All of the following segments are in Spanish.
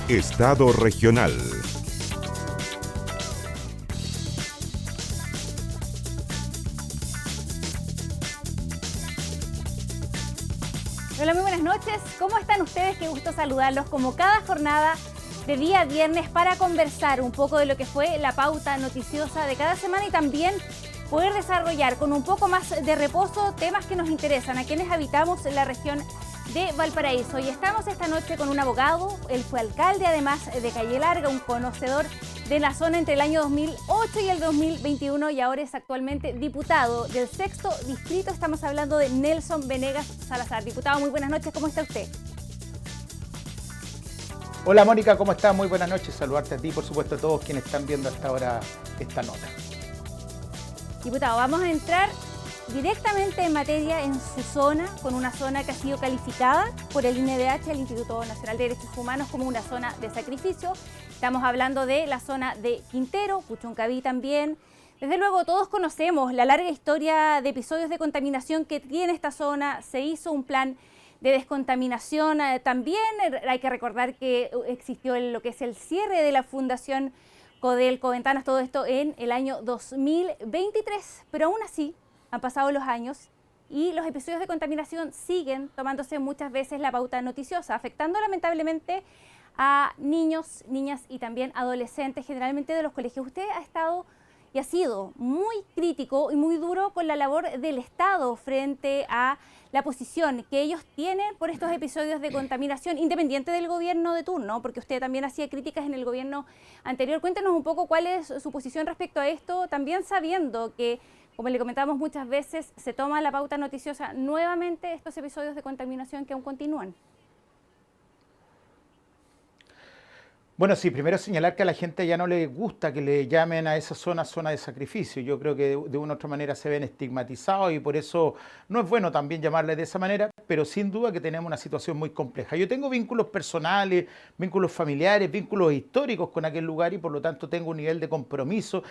Estado regional. Hola, muy buenas noches. ¿Cómo están ustedes? Qué gusto saludarlos como cada jornada de día viernes para conversar un poco de lo que fue la pauta noticiosa de cada semana y también poder desarrollar con un poco más de reposo temas que nos interesan a quienes habitamos en la región de Valparaíso. Y estamos esta noche con un abogado, él fue alcalde además de Calle Larga, un conocedor de la zona entre el año 2008 y el 2021 y ahora es actualmente diputado del 6º distrito. Estamos hablando de Nelson Venegas Salazar. Diputado, muy buenas noches, ¿cómo está usted? Hola Mónica, ¿cómo estás? Muy buenas noches, saludarte a ti, por supuesto a todos quienes están viendo hasta ahora esta nota. Diputado, vamos a entrar directamente en materia en su zona, con una zona que ha sido calificada por el INDH, el Instituto Nacional de Derechos Humanos, como una zona de sacrificio. Estamos hablando de la zona de Quintero, Puchuncaví también. Desde luego todos conocemos la larga historia de episodios de contaminación que tiene esta zona. Se hizo un plan de descontaminación. También hay que recordar que existió lo que es el cierre de la Fundación Codelco Ventanas, todo esto en el año 2023. Pero aún así han pasado los años y los episodios de contaminación siguen tomándose muchas veces la pauta noticiosa, afectando lamentablemente a niños, niñas y también adolescentes, generalmente de los colegios. Usted ha estado y ha sido muy crítico y muy duro con la labor del Estado frente a la posición que ellos tienen por estos episodios de contaminación, independiente del gobierno de turno, porque usted también hacía críticas en el gobierno anterior. Cuéntenos un poco cuál es su posición respecto a esto, también sabiendo que, como le comentamos muchas veces, se toma la pauta noticiosa nuevamente estos episodios de contaminación que aún continúan. Bueno, sí, primero señalar que a la gente ya no le gusta que le llamen a esa zona de sacrificio. Yo creo que de una u otra manera se ven estigmatizados y por eso no es bueno también llamarle de esa manera, pero sin duda que tenemos una situación muy compleja. Yo tengo vínculos personales, vínculos familiares, vínculos históricos con aquel lugar y por lo tanto tengo un nivel de compromiso.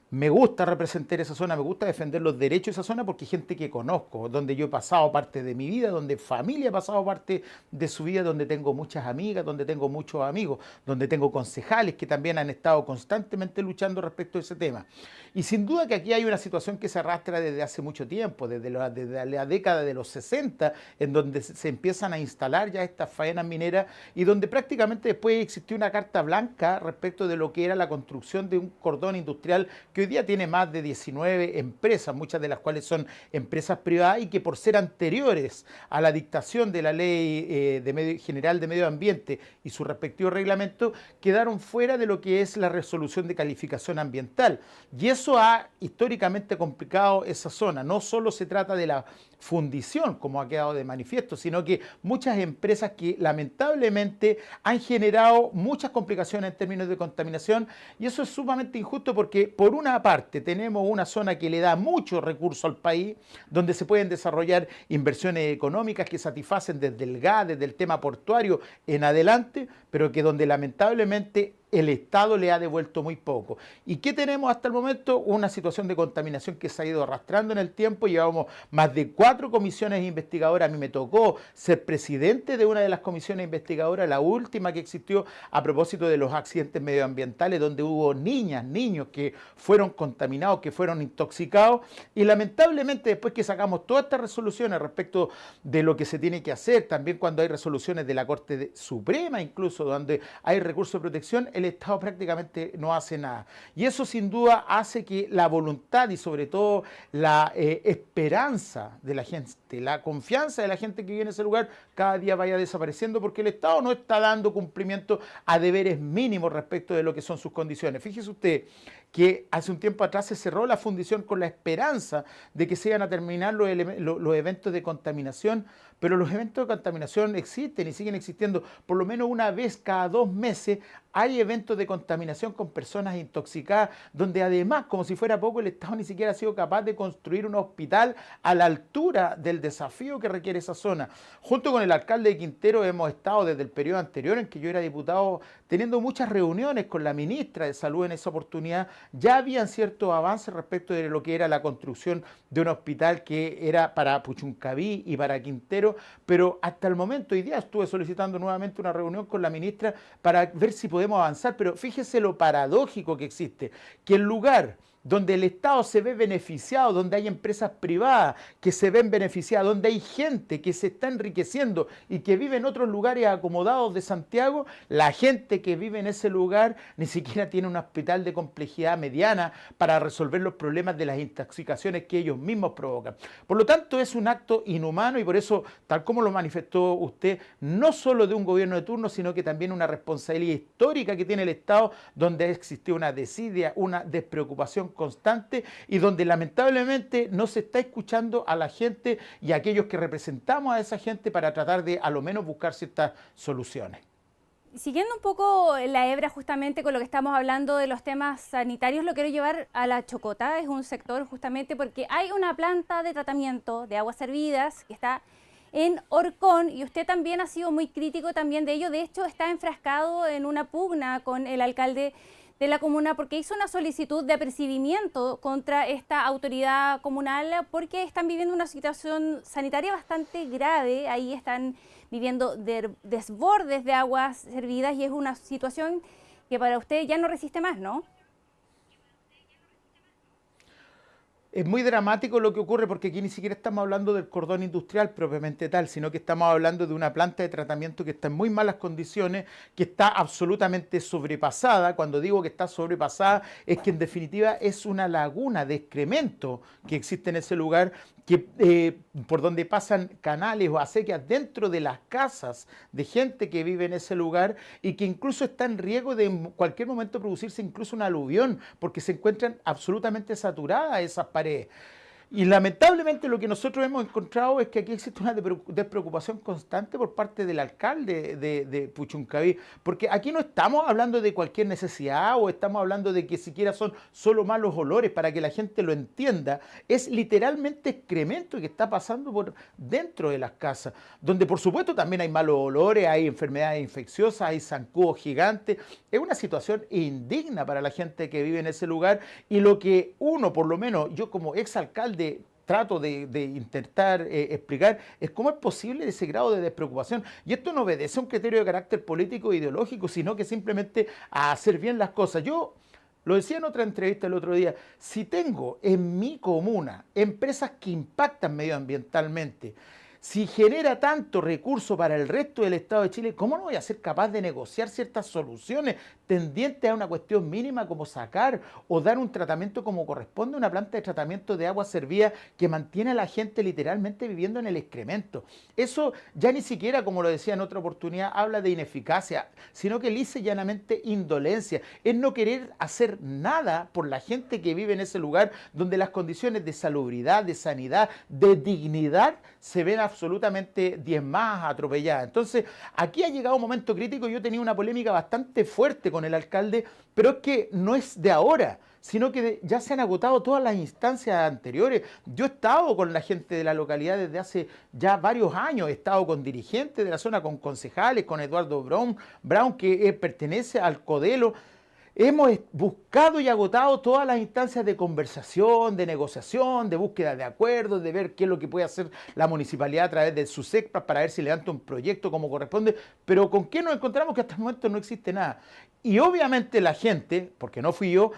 Me gusta representar esa zona, me gusta defender los derechos de esa zona porque hay gente que conozco, donde yo he pasado parte de mi vida, donde familia ha pasado parte de su vida, donde tengo muchas amigas, donde tengo muchos amigos, donde tengo concejales que también han estado constantemente luchando respecto a ese tema. Y sin duda que aquí hay una situación que se arrastra desde hace mucho tiempo, desde la década de los 60, en donde se empiezan a instalar ya estas faenas mineras y donde prácticamente después existió una carta blanca respecto de lo que era la construcción de un cordón industrial que hoy día tiene más de 19 empresas, muchas de las cuales son empresas privadas y que por ser anteriores a la dictación de la Ley General de Medio Ambiente y su respectivo reglamento, quedaron fuera de lo que es la resolución de calificación ambiental. Y eso ha históricamente complicado esa zona. No solo se trata de la fundición, como ha quedado de manifiesto, sino que muchas empresas que lamentablemente han generado muchas complicaciones en términos de contaminación y eso es sumamente injusto porque por una parte tenemos una zona que le da mucho recurso al país, donde se pueden desarrollar inversiones económicas que satisfacen desde el gas, desde el tema portuario en adelante, pero que donde lamentablemente el Estado le ha devuelto muy poco. ¿Y qué tenemos hasta el momento? Una situación de contaminación que se ha ido arrastrando en el tiempo. Llevamos más de 4 comisiones investigadoras. A mí me tocó ser presidente de una de las comisiones investigadoras, la última que existió a propósito de los accidentes medioambientales, donde hubo niñas, niños que fueron contaminados, que fueron intoxicados. Y lamentablemente después que sacamos todas estas resoluciones respecto de lo que se tiene que hacer, también cuando hay resoluciones de la Corte Suprema, incluso donde hay recursos de protección, el Estado prácticamente no hace nada. Y eso sin duda hace que la voluntad y sobre todo la esperanza de la gente, la confianza de la gente que vive en ese lugar cada día vaya desapareciendo porque el Estado no está dando cumplimiento a deberes mínimos respecto de lo que son sus condiciones. Fíjese usted que hace un tiempo atrás se cerró la fundición con la esperanza de que se iban a terminar los eventos de contaminación, pero los eventos de contaminación existen y siguen existiendo. Por lo menos una vez cada 2 meses hay eventos de contaminación con personas intoxicadas, donde además, como si fuera poco, el Estado ni siquiera ha sido capaz de construir un hospital a la altura del desafío que requiere esa zona. Junto con el alcalde de Quintero hemos estado desde el periodo anterior en que yo era diputado teniendo muchas reuniones con la ministra de Salud en esa oportunidad ya habían ciertos avances respecto de lo que era la construcción de un hospital que era para Puchuncaví y para Quintero, pero hasta el momento, hoy día estuve solicitando nuevamente una reunión con la ministra para ver si podemos avanzar, pero fíjese lo paradójico que existe, que el lugar donde el Estado se ve beneficiado, donde hay empresas privadas que se ven beneficiadas, donde hay gente que se está enriqueciendo y que vive en otros lugares acomodados de Santiago, la gente que vive en ese lugar ni siquiera tiene un hospital de complejidad mediana para resolver los problemas de las intoxicaciones que ellos mismos provocan. Por lo tanto, es un acto inhumano y por eso, tal como lo manifestó usted, no solo de un gobierno de turno, sino que también una responsabilidad histórica que tiene el Estado, donde existió una desidia, una despreocupación constante y donde lamentablemente no se está escuchando a la gente y a aquellos que representamos a esa gente para tratar de a lo menos buscar ciertas soluciones. Siguiendo un poco la hebra justamente con lo que estamos hablando de los temas sanitarios, lo quiero llevar a la Chocota, es un sector justamente porque hay una planta de tratamiento de aguas servidas que está en Orcón y usted también ha sido muy crítico también de ello, de hecho está enfrascado en una pugna con el alcalde de la comuna porque hizo una solicitud de apercibimiento contra esta autoridad comunal porque están viviendo una situación sanitaria bastante grave, ahí están viviendo desbordes de aguas servidas y es una situación que para usted ya no resiste más, ¿no? Es muy dramático lo que ocurre porque aquí ni siquiera estamos hablando del cordón industrial propiamente tal, sino que estamos hablando de una planta de tratamiento que está en muy malas condiciones, que está absolutamente sobrepasada. Cuando digo que está sobrepasada es que en definitiva es una laguna de excremento que existe en ese lugar, que, por donde pasan canales o acequias dentro de las casas de gente que vive en ese lugar y que incluso está en riesgo de en cualquier momento producirse incluso un aluvión porque se encuentran absolutamente saturadas esas paredes. Y lamentablemente lo que nosotros hemos encontrado es que aquí existe una despreocupación constante por parte del alcalde de Puchuncaví, porque aquí no estamos hablando de cualquier necesidad o estamos hablando de que siquiera son solo malos olores, para que la gente lo entienda, es literalmente excremento que está pasando por dentro de las casas, donde por supuesto también hay malos olores, hay enfermedades infecciosas, hay zancudos gigantes, es una situación indigna para la gente que vive en ese lugar y lo que uno, por lo menos yo como exalcalde, trato de intentar explicar es cómo es posible ese grado de despreocupación. Y esto no obedece a un criterio de carácter político e ideológico, sino que simplemente a hacer bien las cosas. Yo lo decía en otra entrevista el otro día, si tengo en mi comuna empresas que impactan medioambientalmente, si genera tanto recurso para el resto del Estado de Chile, ¿cómo no voy a ser capaz de negociar ciertas soluciones tendientes a una cuestión mínima como sacar o dar un tratamiento como corresponde a una planta de tratamiento de agua servida que mantiene a la gente literalmente viviendo en el excremento? Eso ya ni siquiera, como lo decía en otra oportunidad, habla de ineficacia, sino que lisa y llanamente indolencia. Es no querer hacer nada por la gente que vive en ese lugar donde las condiciones de salubridad, de sanidad, de dignidad se ven absolutamente diezmadas, atropelladas. Entonces, aquí ha llegado un momento crítico. Yo tenía una polémica bastante fuerte con el alcalde, pero es que no es de ahora, sino que ya se han agotado todas las instancias anteriores. Yo he estado con la gente de la localidad desde hace ya varios años, he estado con dirigentes de la zona, con concejales, con Eduardo Brown que pertenece al Codelo. Hemos buscado y agotado todas las instancias de conversación, de negociación, de búsqueda de acuerdos, de ver qué es lo que puede hacer la municipalidad a través de sus ECPAS para ver si levanta un proyecto como corresponde, pero ¿con qué nos encontramos? Que hasta el momento no existe nada. Y obviamente la gente, porque no fui yo,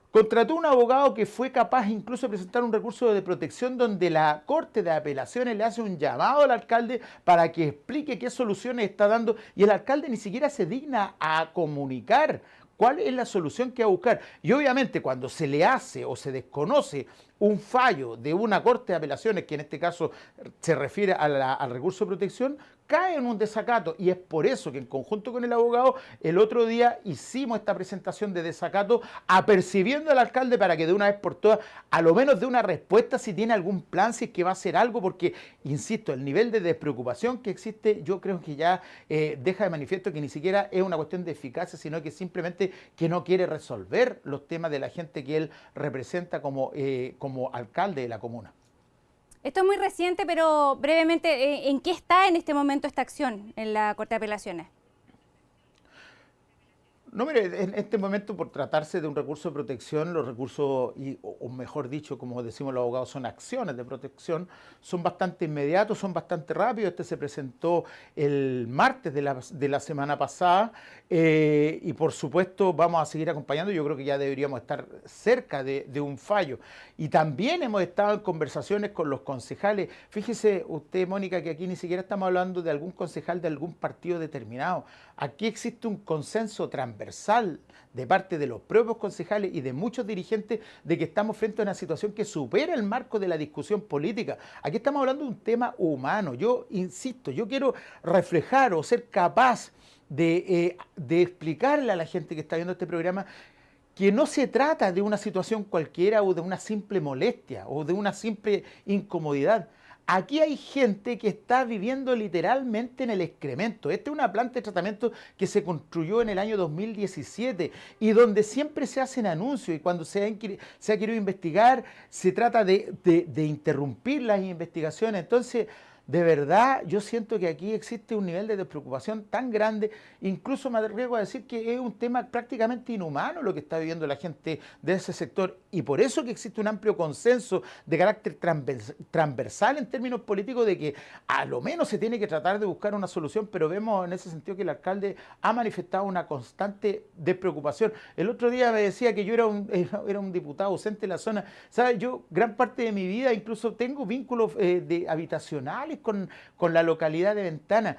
contrató un abogado que fue capaz incluso de presentar un recurso de protección donde la Corte de Apelaciones le hace un llamado al alcalde para que explique qué soluciones está dando y el alcalde ni siquiera se digna a comunicar cuál es la solución que va a buscar. Y obviamente cuando se le hace o se desconoce un fallo de una Corte de Apelaciones, que en este caso se refiere al recurso de protección, cae en un desacato. Y es por eso que en conjunto con el abogado, el otro día hicimos esta presentación de desacato, apercibiendo al alcalde para que de una vez por todas, a lo menos dé una respuesta si tiene algún plan, si es que va a hacer algo, porque, insisto, el nivel de despreocupación que existe, yo creo que ya deja de manifiesto que ni siquiera es una cuestión de eficacia, sino que simplemente que no quiere resolver los temas de la gente que él representa como alcalde de la comuna. Esto es muy reciente, pero brevemente, ¿en qué está en este momento esta acción en la Corte de Apelaciones? No, mire, en este momento, por tratarse de un recurso de protección, los recursos, o mejor dicho, como decimos los abogados, son acciones de protección, son bastante inmediatos, son bastante rápidos. Este se presentó el martes de la semana pasada y por supuesto vamos a seguir acompañando. Yo creo que ya deberíamos estar cerca de un fallo. Y también hemos estado en conversaciones con los concejales. Fíjese usted, Mónica, que aquí ni siquiera estamos hablando de algún concejal de algún partido determinado. Aquí existe un consenso transversal de parte de los propios concejales y de muchos dirigentes de que estamos frente a una situación que supera el marco de la discusión política. Aquí estamos hablando de un tema humano. Yo insisto, yo quiero reflejar o ser capaz de explicarle a la gente que está viendo este programa que no se trata de una situación cualquiera o de una simple molestia o de una simple incomodidad. Aquí hay gente que está viviendo literalmente en el excremento. Esta es una planta de tratamiento que se construyó en el año 2017 y donde siempre se hacen anuncios y cuando se ha querido investigar se trata de interrumpir las investigaciones. Entonces, de verdad, yo siento que aquí existe un nivel de despreocupación tan grande, incluso me arriesgo a decir que es un tema prácticamente inhumano lo que está viviendo la gente de ese sector y por eso que existe un amplio consenso de carácter transversal en términos políticos de que a lo menos se tiene que tratar de buscar una solución, pero vemos en ese sentido que el alcalde ha manifestado una constante despreocupación. El otro día me decía que yo era un diputado ausente en la zona. ¿Sabe? Yo gran parte de mi vida incluso tengo vínculos habitacionales con la localidad de Ventana.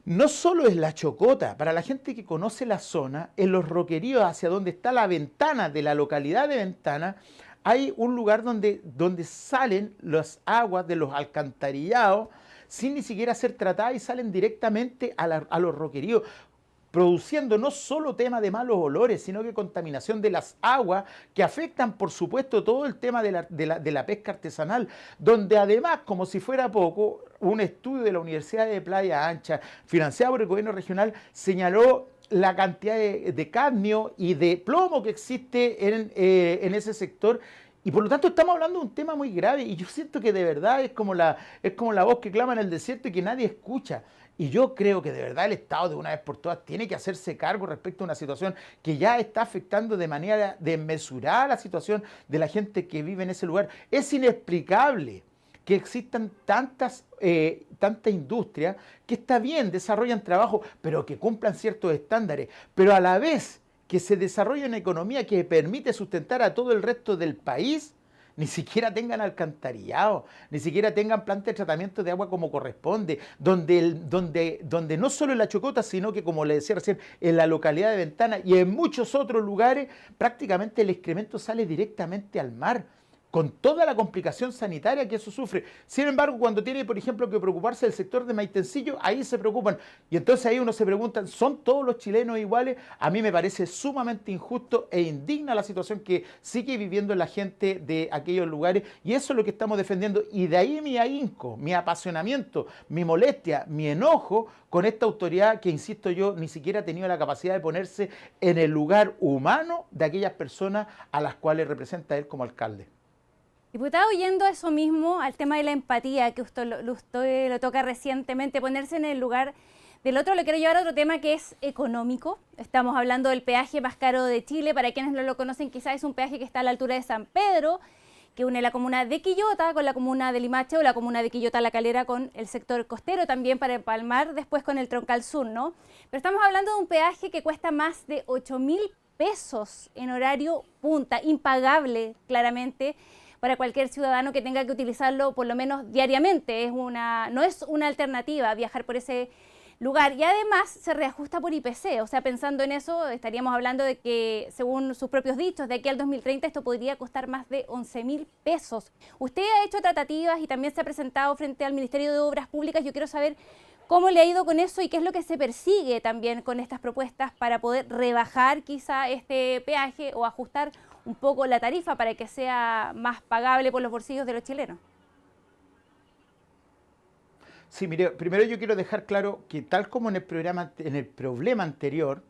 No solo es la Chocota, para la gente que conoce la zona, en los roqueríos hacia donde está la Ventana de la localidad de Ventana, hay un lugar donde salen las aguas de los alcantarillados sin ni siquiera ser tratadas y salen directamente a los roqueríos, produciendo no solo tema de malos olores, sino que contaminación de las aguas que afectan, por supuesto, todo el tema de la pesca artesanal, donde además, como si fuera poco, un estudio de la Universidad de Playa Ancha, financiado por el gobierno regional, señaló la cantidad de cadmio y de plomo que existe en ese sector. Y por lo tanto estamos hablando de un tema muy grave y yo siento que de verdad es como la voz que clama en el desierto y que nadie escucha. Y yo creo que de verdad el Estado de una vez por todas tiene que hacerse cargo respecto a una situación que ya está afectando de manera desmesurada la situación de la gente que vive en ese lugar. Es inexplicable que existan tanta industria que está bien, desarrollan trabajo, pero que cumplan ciertos estándares, pero a la vez que se desarrolle una economía que permite sustentar a todo el resto del país, ni siquiera tengan alcantarillado, ni siquiera tengan plantas de tratamiento de agua como corresponde, donde no solo en La Chocota, sino que, como le decía recién, en la localidad de Ventana y en muchos otros lugares, prácticamente el excremento sale directamente al mar, con toda la complicación sanitaria que eso sufre. Sin embargo, cuando tiene, por ejemplo, que preocuparse del sector de Maitencillo, ahí se preocupan. Y entonces ahí uno se pregunta, ¿son todos los chilenos iguales? A mí me parece sumamente injusto e indigna la situación que sigue viviendo la gente de aquellos lugares. Y eso es lo que estamos defendiendo. Y de ahí mi ahínco, mi apasionamiento, mi molestia, mi enojo con esta autoridad que, insisto yo, ni siquiera ha tenido la capacidad de ponerse en el lugar humano de aquellas personas a las cuales representa él como alcalde. Diputado, yendo a eso mismo, al tema de la empatía, que usted lo toca recientemente, ponerse en el lugar del otro, le quiero llevar a otro tema que es económico. Estamos hablando del peaje más caro de Chile. Para quienes no lo conocen, quizás es un peaje que está a la altura de San Pedro, que une la comuna de Quillota con la comuna de Limache o la comuna de Quillota La Calera con el sector costero, también para empalmar después con el troncal sur, ¿no? Pero estamos hablando de un peaje que cuesta más de 8.000 pesos en horario punta, impagable claramente para cualquier ciudadano que tenga que utilizarlo por lo menos diariamente. No es una alternativa viajar por ese lugar y además se reajusta por IPC. O sea, pensando en eso, estaríamos hablando de que, según sus propios dichos, de aquí al 2030 esto podría costar más de 11.000 pesos. Usted ha hecho tratativas y también se ha presentado frente al Ministerio de Obras Públicas. Yo quiero saber cómo le ha ido con eso y qué es lo que se persigue también con estas propuestas para poder rebajar quizá este peaje o ajustar un poco la tarifa para que sea más pagable por los bolsillos de los chilenos. Sí, mire, primero yo quiero dejar claro que tal como en el problema anterior,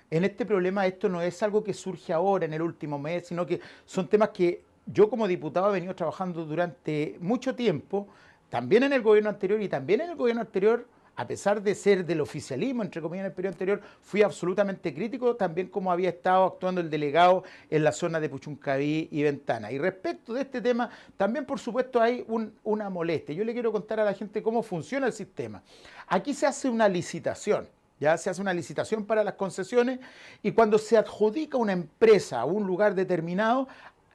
en este problema esto no es algo que surge ahora en el último mes, sino que son temas que yo como diputado he venido trabajando durante mucho tiempo, también en el gobierno anterior y también en el gobierno anterior a pesar de ser del oficialismo, entre comillas, en el periodo anterior, fui absolutamente crítico, también como había estado actuando el delegado en la zona de Puchuncaví y Ventana. Y respecto de este tema, también por supuesto hay una molestia. Yo le quiero contar a la gente cómo funciona el sistema. Aquí se hace una licitación. Ya se hace una licitación para las concesiones y cuando se adjudica una empresa a un lugar determinado,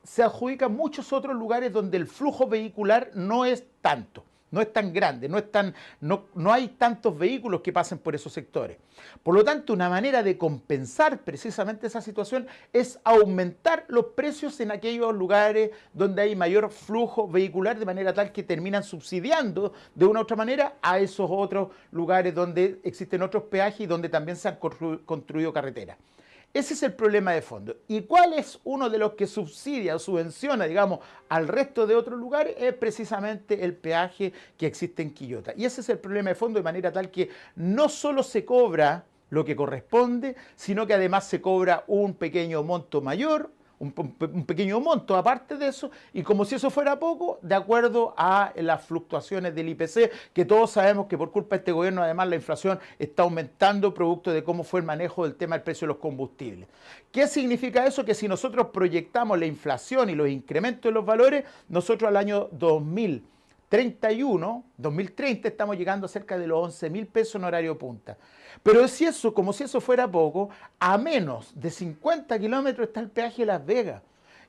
se adjudican muchos otros lugares donde el flujo vehicular no es tanto, no es tan grande, no hay tantos vehículos que pasen por esos sectores. Por lo tanto, una manera de compensar precisamente esa situación es aumentar los precios en aquellos lugares donde hay mayor flujo vehicular, de manera tal que terminan subsidiando de una u otra manera a esos otros lugares donde existen otros peajes y donde también se han construido carreteras. Ese es el problema de fondo. ¿Y cuál es uno de los que subsidia o subvenciona, digamos, al resto de otros lugares? Es precisamente el peaje que existe en Quillota. Y ese es el problema de fondo, de manera tal que no solo se cobra lo que corresponde, sino que además se cobra un pequeño monto mayor, un pequeño monto aparte de eso, y como si eso fuera poco, de acuerdo a las fluctuaciones del IPC, que todos sabemos que por culpa de este gobierno además la inflación está aumentando producto de cómo fue el manejo del tema del precio de los combustibles. ¿Qué significa eso? Que si nosotros proyectamos la inflación y los incrementos de los valores, nosotros al año 2030 estamos llegando a cerca de los 11.000 pesos en horario punta. Pero si eso, como si eso fuera poco, a menos de 50 kilómetros está el peaje de Las Vegas.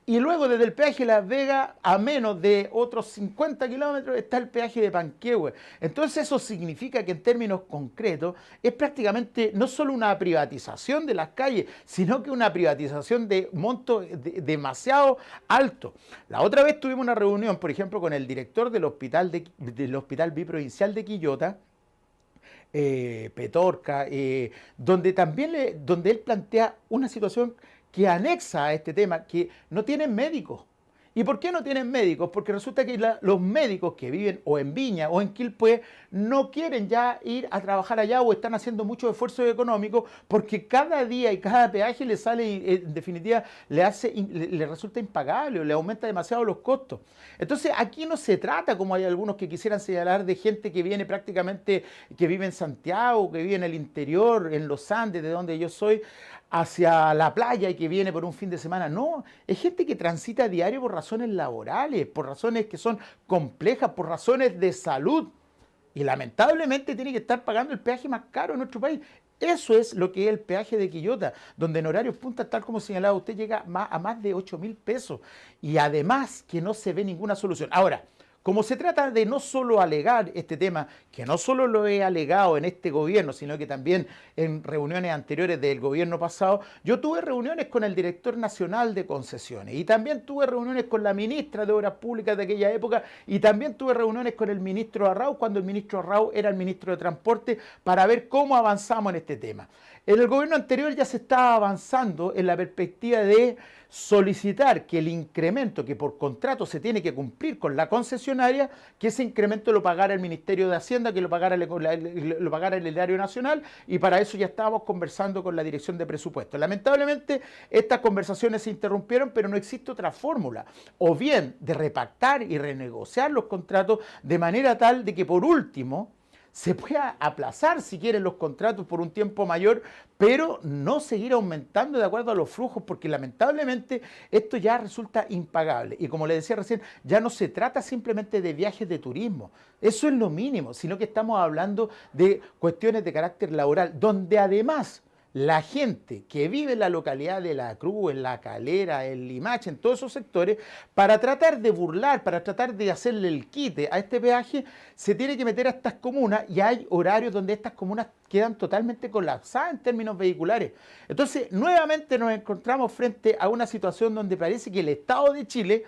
Y luego desde el peaje de Las Vegas, a menos de otros 50 kilómetros, está el peaje de Panquehue. Entonces eso significa que en términos concretos es prácticamente no solo una privatización de las calles, sino que una privatización de monto demasiado alto. La otra vez tuvimos una reunión, por ejemplo, con el director del hospital biprovincial de Quillota, Petorca, donde él plantea una situación que anexa a este tema, que no tienen médicos. ¿Y por qué no tienen médicos? Porque resulta que los médicos que viven o en Viña o en Quilpué no quieren ya ir a trabajar allá o están haciendo muchos esfuerzos económicos porque cada día y cada peaje le sale, en definitiva, le resulta impagable o le aumenta demasiado los costos. Entonces, aquí no se trata, como hay algunos que quisieran señalar, de gente que viene prácticamente, que vive en Santiago, que vive en el interior, en los Andes, de donde yo soy, hacia la playa y que viene por un fin de semana. No, es gente que transita a diario por razones laborales, por razones que son complejas, por razones de salud. Y lamentablemente tiene que estar pagando el peaje más caro en nuestro país. Eso es lo que es el peaje de Quillota, donde en horarios punta, tal como señalaba usted, llega a más de 8.000 pesos. Y además que no se ve ninguna solución. Ahora, como se trata de no solo alegar este tema, que no solo lo he alegado en este gobierno, sino que también en reuniones anteriores del gobierno pasado, yo tuve reuniones con el director nacional de concesiones y también tuve reuniones con la ministra de Obras Públicas de aquella época y también tuve reuniones con el ministro Arrau, cuando el ministro Arrau era el ministro de Transporte, para ver cómo avanzamos en este tema. En el gobierno anterior ya se estaba avanzando en la perspectiva de solicitar que el incremento que por contrato se tiene que cumplir con la concesionaria, que ese incremento lo pagara el Ministerio de Hacienda, que lo pagara el Erario Nacional, y para eso ya estábamos conversando con la Dirección de Presupuestos. Lamentablemente estas conversaciones se interrumpieron, pero no existe otra fórmula, o bien de repactar y renegociar los contratos de manera tal de que por último se pueda aplazar, si quieren, los contratos por un tiempo mayor, pero no seguir aumentando de acuerdo a los flujos, porque lamentablemente esto ya resulta impagable. Y como le decía recién, ya no se trata simplemente de viajes de turismo, eso es lo mínimo, sino que estamos hablando de cuestiones de carácter laboral, donde además la gente que vive en la localidad de La Cruz, en La Calera, en Limache, en todos esos sectores, para tratar de burlar, para tratar de hacerle el quite a este peaje, se tiene que meter a estas comunas y hay horarios donde estas comunas quedan totalmente colapsadas en términos vehiculares. Entonces, nuevamente nos encontramos frente a una situación donde parece que el Estado de Chile,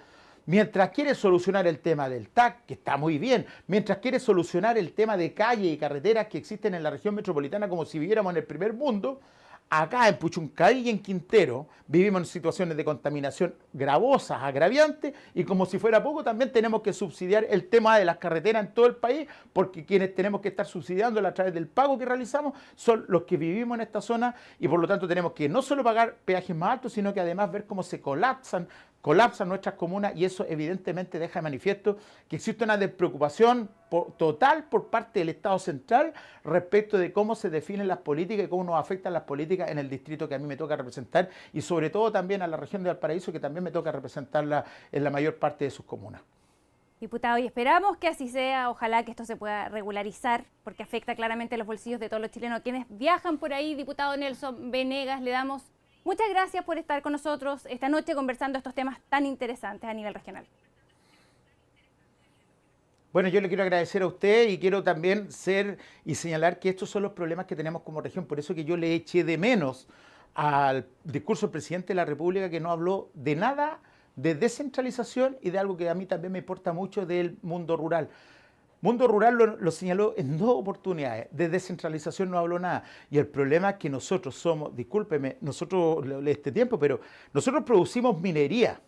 mientras quiere solucionar el tema del TAC, que está muy bien, mientras quiere solucionar el tema de calles y carreteras que existen en la región metropolitana como si viviéramos en el primer mundo, acá en Puchuncaví y en Quintero vivimos en situaciones de contaminación gravosas, agraviantes, y como si fuera poco también tenemos que subsidiar el tema de las carreteras en todo el país, porque quienes tenemos que estar subsidiándola a través del pago que realizamos son los que vivimos en esta zona, y por lo tanto tenemos que no solo pagar peajes más altos, sino que además ver cómo se colapsan colapsan nuestras comunas y eso evidentemente deja de manifiesto que existe una despreocupación total por parte del Estado central respecto de cómo se definen las políticas y cómo nos afectan las políticas en el distrito que a mí me toca representar y sobre todo también a la región de Valparaíso, que también me toca representarla en la mayor parte de sus comunas. Diputado, y esperamos que así sea, ojalá que esto se pueda regularizar, porque afecta claramente los bolsillos de todos los chilenos quienes viajan por ahí. Diputado Nelson Venegas, le damos muchas gracias por estar con nosotros esta noche conversando estos temas tan interesantes a nivel regional. Bueno, yo le quiero agradecer a usted y quiero también señalar que estos son los problemas que tenemos como región, por eso que yo le eché de menos al discurso del presidente de la República, que no habló de nada de descentralización y de algo que a mí también me importa mucho, del mundo rural. Mundo rural lo señaló en 2 oportunidades, de descentralización no habló nada. Y el problema es que nosotros somos, discúlpeme, nosotros este tiempo, pero nosotros producimos minería,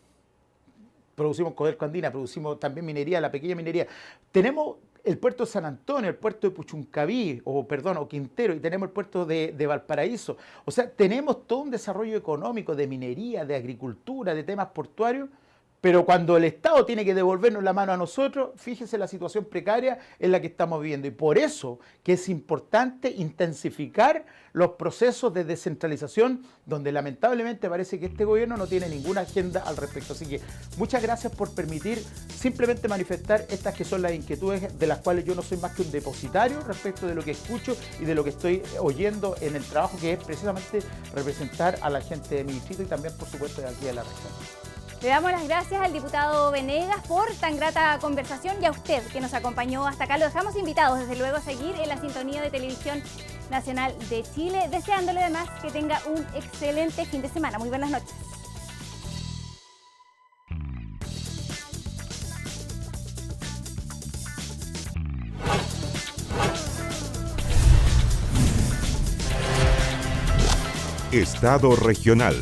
producimos Codelco Andina, producimos también minería, la pequeña minería. Tenemos el puerto de San Antonio, el puerto de Puchuncaví, o Quintero, y tenemos el puerto de Valparaíso. O sea, tenemos todo un desarrollo económico de minería, de agricultura, de temas portuarios, pero cuando el Estado tiene que devolvernos la mano a nosotros, fíjese la situación precaria en la que estamos viviendo. Y por eso que es importante intensificar los procesos de descentralización, donde lamentablemente parece que este gobierno no tiene ninguna agenda al respecto. Así que muchas gracias por permitir simplemente manifestar estas que son las inquietudes de las cuales yo no soy más que un depositario respecto de lo que escucho y de lo que estoy oyendo en el trabajo, que es precisamente representar a la gente de mi distrito y también, por supuesto, de aquí de la región. Le damos las gracias al diputado Venegas por tan grata conversación y a usted que nos acompañó hasta acá. Lo dejamos invitados, desde luego, a seguir en la sintonía de Televisión Nacional de Chile, deseándole además que tenga un excelente fin de semana. Muy buenas noches. Estado regional.